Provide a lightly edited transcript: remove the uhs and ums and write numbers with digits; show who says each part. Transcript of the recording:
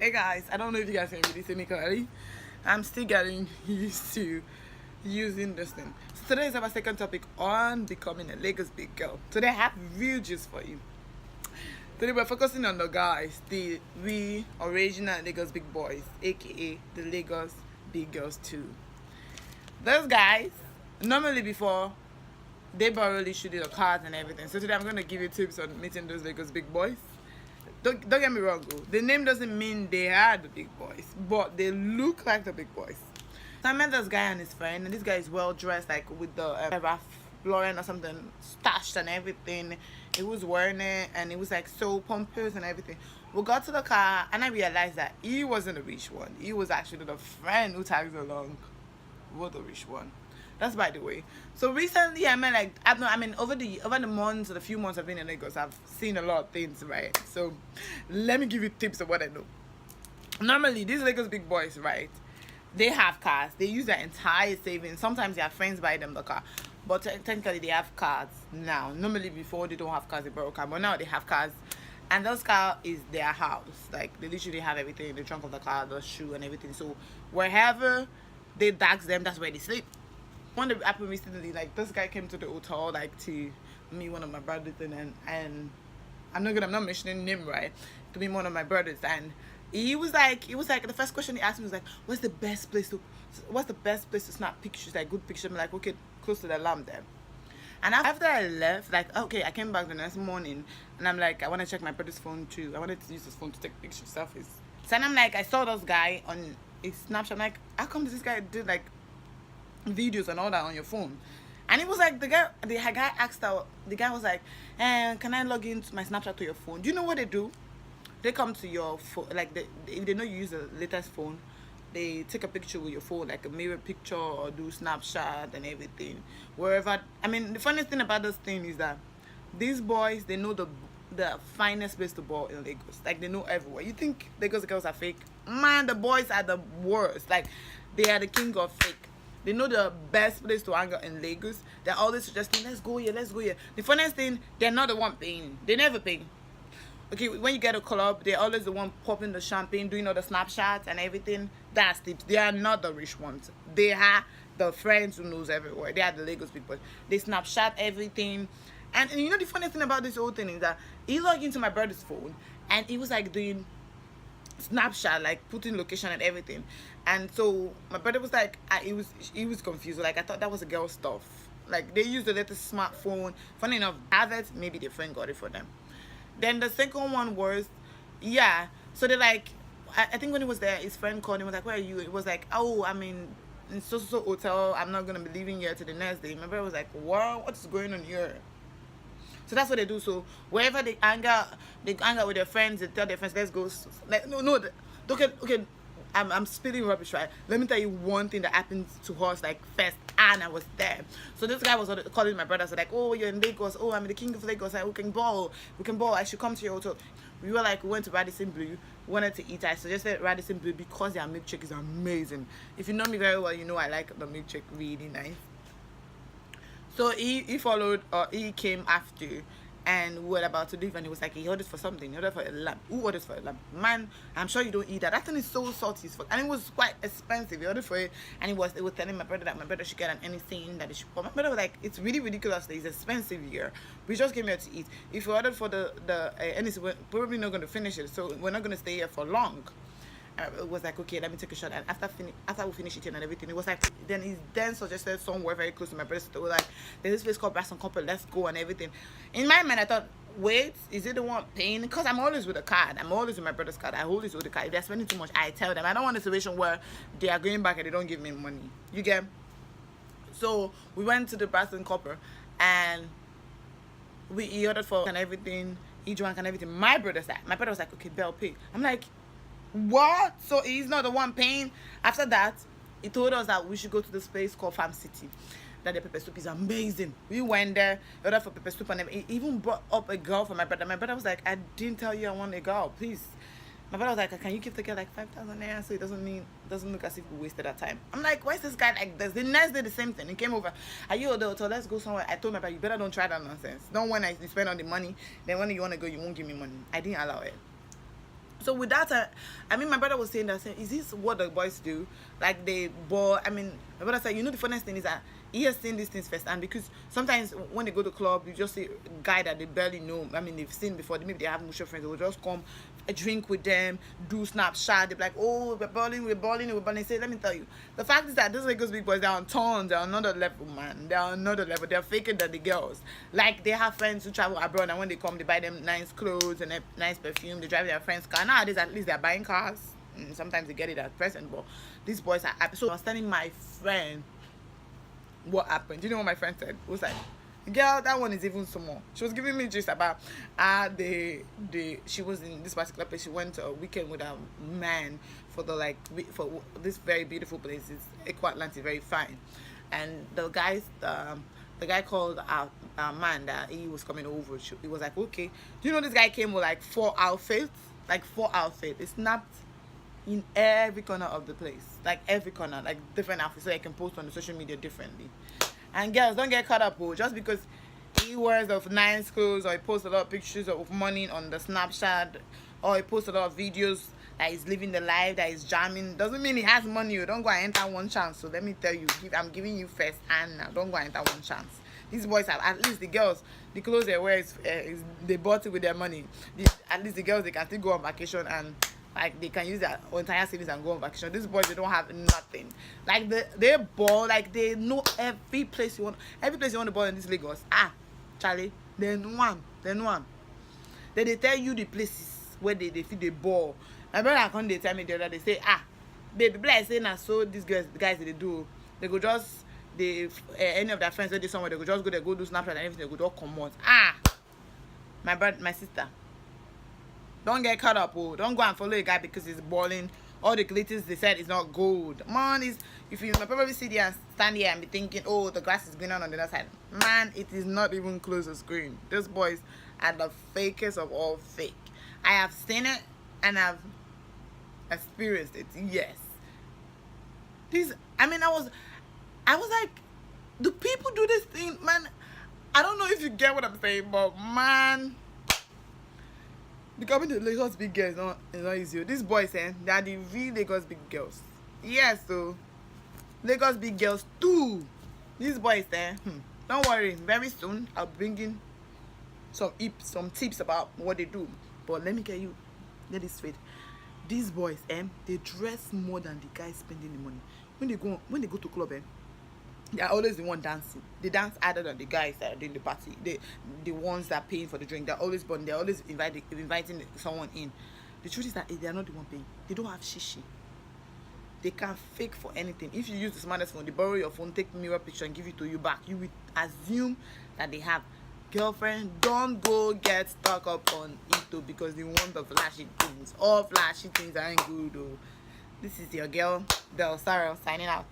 Speaker 1: Hey guys, I don't know if you guys can really see me clearly. I'm still getting used to using this thing. So today is our second topic on becoming a Lagos big girl. Today I have real juice for you. Today we're focusing on the guys, the original Lagos big boys, aka the Lagos big girls too. Those guys, normally before, they barely shoot the cars and everything. So today I'm gonna give you tips on meeting those Lagos big boys. Don't get me wrong, though. The name doesn't mean they are the big boys, but they look like the big boys. So I met this guy and his friend, and this guy is well dressed, like with the Ralph Lauren or something stashed and everything. He was wearing it, and it was like so pompous and everything. We got to the car, and I realized that he wasn't the rich one. He was actually the friend who tagged along with the rich one. That's by the way. So recently, over the months or the few months I've been in Lagos, I've seen a lot of things, right? So let me give you tips of what I know. Normally, these Lagos big boys, right? They have cars. They use their entire savings. Sometimes their friends buy them the car, but technically they have cars now. Normally, before they don't have cars, they borrow a car, but now they have cars, and those car is their house. Like they literally have everything in the trunk of the car, the shoe and everything. So wherever they tax them, that's where they sleep. One that happened recently, like this guy came to the hotel like to meet one of my brothers, and I'm not mentioning him, right, to meet one of my brothers, and he was like the first question he asked me was like, what's the best place to snap pictures, like good pictures? I'm like, okay, close to the lamp there. And after I left, like, okay, I came back the next morning, and I'm like, I want to check my brother's phone too. I wanted to use his phone to take pictures, selfies. So then I'm like, I saw this guy on his Snapchat. I'm like, how come this guy did like videos and all that on your phone? And it was like the guy asked out, the guy was like, can I log into my Snapchat to your phone? Do you know what they do? They come to your phone, like if they know you use the latest phone, they take a picture with your phone, like a mirror picture, or do Snapchat and everything wherever. I mean, the funniest thing about this thing is that these boys, they know the finest place to ball in Lagos. Like they know everywhere. You think Lagos girls are fake? Man, the boys are the worst. Like they are the king of fake. They know the best place to hang out in Lagos. They're always suggesting, let's go here, let's go here. The funniest thing, they're not the one paying. They never pay. Okay, when you get a club, they're always the one popping the champagne, doing all the Snapchats and everything. That's tips. They are not the rich ones. They are the friends who knows everywhere. They are the Lagos people. They Snapchat everything. And you know the funny thing about this whole thing is that he logged into my brother's phone, and he was like doing Snapchat, like putting location and everything. And so my brother was like, he was confused. Like I thought that was a girl stuff. Like they use the latest smartphone. Funny enough, have it. Maybe their friend got it for them. Then the second one was, yeah. So they like, I think when he was there, his friend called him. Was like, where are you? It was like, oh, I'm in so hotel. I'm not gonna be leaving here till the next day. My brother was like, wow, what's going on here? So that's what they do. So wherever they hang out with their friends. They tell their friends, let's go. Like okay. I'm spilling rubbish, right? Let me tell you one thing that happened to us, like first, and I was there. So this guy was calling my brother, so like, oh, you're in Lagos. Oh, I'm the king of Lagos. Like, we can ball. I should come to your hotel. We went to Radisson Blue. We wanted to eat. I suggested Radisson Blue because their milkshake is amazing. If you know me very well, you know I like the milkshake really nice. So he followed, or he came after, and we were about to leave, and he was like, he ordered for something. He ordered for a lamb. Who orders for a lamb? Man, I'm sure you don't eat that. That thing is so salty as fuck, and it was quite expensive. He ordered for it, and it was telling my brother that my brother should get anything that he should. But my brother was like, it's really ridiculous. It's expensive here. We just came here to eat. If you ordered for and it's, we're probably not going to finish it, so we're not going to stay here for long. It was like, okay, let me take a shot. And after we finish eating and everything, it was like, then he suggested somewhere very close to my brother's store. Like, there's this place called Brass and Copper, let's go and everything. In my mind, I thought, wait, is it the one paying? Because I'm always with a card. I'm always with my brother's card. I always with the card. If they're spending too much, I tell them. I don't want a situation where they are going back and they don't give me money. You get? So we went to the Brass and Copper, and he ordered for and everything. He drank and everything. My brother was like, okay, Bell, pay. I'm like, what? So he's not the one paying. After that, he told us that we should go to this place called Farm City, that the pepper soup is amazing. We went there, ordered for pepper soup, and he even brought up a girl for my brother. My brother was like, I didn't tell you I want a girl, please. My brother was like, can you give the girl like 5,000 naira so it doesn't look as if we wasted our time? I'm like, why is this guy like this? The next day, the same thing. He came over. Are you at the hotel? Let's go somewhere. I told my brother, you better don't try that nonsense. Don't when I spend all the money, then when you want to go, you won't give me money. I didn't allow it. So with that, I mean, my brother was saying that, saying, is this what the boys do? Like they ball. I mean, my brother said, you know, the funniest thing is that he has seen these things first, and because sometimes when they go to club, you just see a guy that they barely know. I mean, they've seen before. Maybe they have mutual friends. They will just come, drink with them, do Snapchat. They're like, oh, we're balling, we're balling, we're balling. Say, let me tell you, the fact is that those Lagos big boys, they're on tons, they're on another level, man. They're on another level. They're faker than the girls. Like they have friends who travel abroad, and when they come, they buy them nice clothes and nice perfume. They drive their friends' car. Nowadays, at least they're buying cars. Sometimes they get it at present, but these boys are. So I was telling my friend what happened. Do you know what my friend said? It was like, girl, that one is even small. She was giving me just about she was in this particular place. She went to a weekend with a man for for this very beautiful place. It's Eco Atlantic, very fine. And the guy called our man that he was coming over. He was like, okay, do you know this guy came with like 4 outfits? Like 4 outfits. It's not in every corner of the place, like every corner, like different outfits, so I can post on the social media differently. And girls, don't get caught up, just because he wears of nice clothes or he posts a lot of pictures of money on the Snapchat or he posts a lot of videos that he's living the life, that he's jamming, doesn't mean he has money. You don't go and enter one chance. So let me tell you, I'm giving you first and now, don't go and enter one chance. These boys have, at least the girls, the clothes they wear is they bought it with their money. At least the girls, they can still go on vacation and like they can use their entire savings and go on vacation. These boys, they don't have nothing. Like they ball, like they know every place you want to ball in this Lagos. Charlie, then one. Then they tell you the places where they feel the ball. My brother come they tell me the other, they say, baby, like say now, so these guys they do, they go just any of their friends where they somewhere, they go just go there, go do Snapchat and everything, they go just come out. My brother, my sister, don't get caught up. Don't go and follow a guy because he's balling. All the glitters they said is not gold. Man, if you probably see there and stand here and be thinking, oh, the grass is greener on the other side. Man, it is not even close to green. Those boys are the fakest of all fake. I have seen it and I've experienced it. Yes. I was like, do people do this thing, man? I don't know if you get what I'm saying, but man, becoming the Lagos big girl is not easy. These boys, they are the real Lagos big girls. Yes, so Lagos big girls too. These boys, don't worry. Very soon, I'll bring in some tips about what they do. But let me get this straight. These boys, they dress more than the guys spending the money. When they go to club, they are always the one dancing. They dance harder than the guys that are doing the party. The ones that are paying for the drink. They're always inviting someone in. The truth is that they are not the one paying. They don't have shishi. They can fake for anything. If you use the smartest phone, they borrow your phone, take mirror picture and give it to you back. You will assume that they have. Girlfriend, don't go get stuck up on it because they want the flashy things. All flashy things aren't good though. This is your girl, Belle Sarah, signing out.